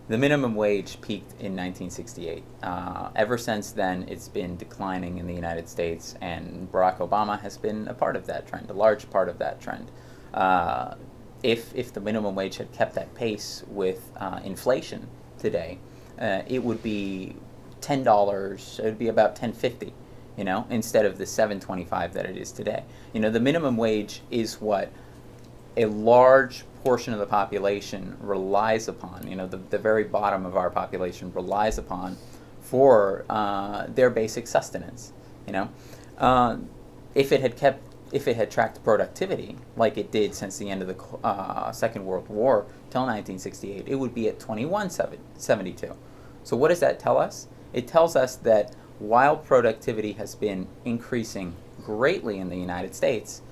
The minimum wage peaked in 1968. Ever since then, it's been declining in the United States, and Barack Obama has been a part of that trend, a large part of that trend. If the minimum wage had kept at pace with inflation today, it would be $10. It would be about $10.50, instead of the $7.25 that it is today. The minimum wage is what a large portion of the population relies upon, the very bottom of our population relies upon for their basic sustenance. If it had tracked productivity like it did since the end of the Second World War till 1968, it would be at 21.72. So what does that tell us? It tells us that while productivity has been increasing greatly in the United States,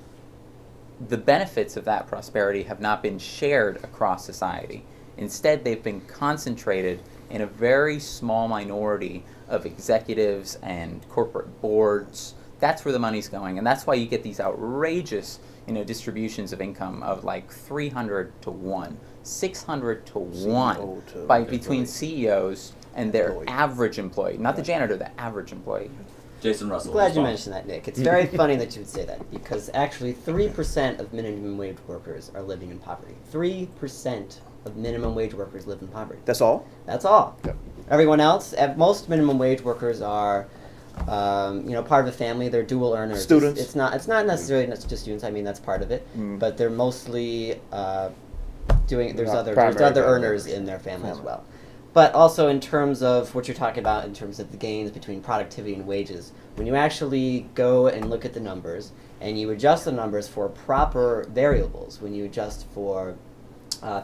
the benefits of that prosperity have not been shared across society. Instead, they've been concentrated in a very small minority of executives and corporate boards. That's where the money's going, and that's why you get these outrageous, distributions of income of like 300 to 1, 600 to 1 between CEOs and their average employee, not the janitor, the average employee. Jason Russell. Glad you mentioned that, Nick. It's very funny that you would say that, because actually 3% of minimum wage workers are living in poverty. 3% of minimum wage workers live in poverty. That's all? That's all. Yep. Everyone else, most minimum wage workers are, part of a family. They're dual earners. Students. It's not necessarily just students. I mean, that's part of it. But they're mostly there's other earners in their family as well. But also in terms of what you're talking about, in terms of the gains between productivity and wages, when you actually go and look at the numbers and you adjust the numbers for proper variables, when you adjust for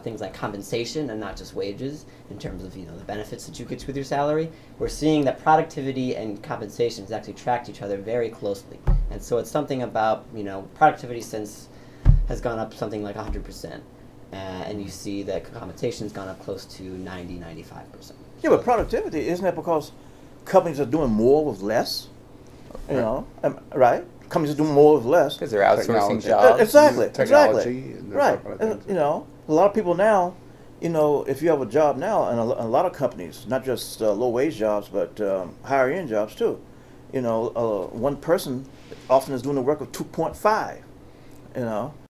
things like compensation and not just wages, in terms of the benefits that you get with your salary, we're seeing that productivity and compensation has actually tracked each other very closely. And so it's something about productivity has gone up something like 100%. And you see that compensation's gone up close to 90-95%. Yeah, but productivity, isn't that because companies are doing more with less? Right? Companies are doing more with less. Because they're outsourcing Technology. jobs. Exactly. Technology. Right. A lot of people now, if you have a job now, and a lot of companies, not just low-wage jobs, but higher-end jobs too, one person often is doing the work of 2.5,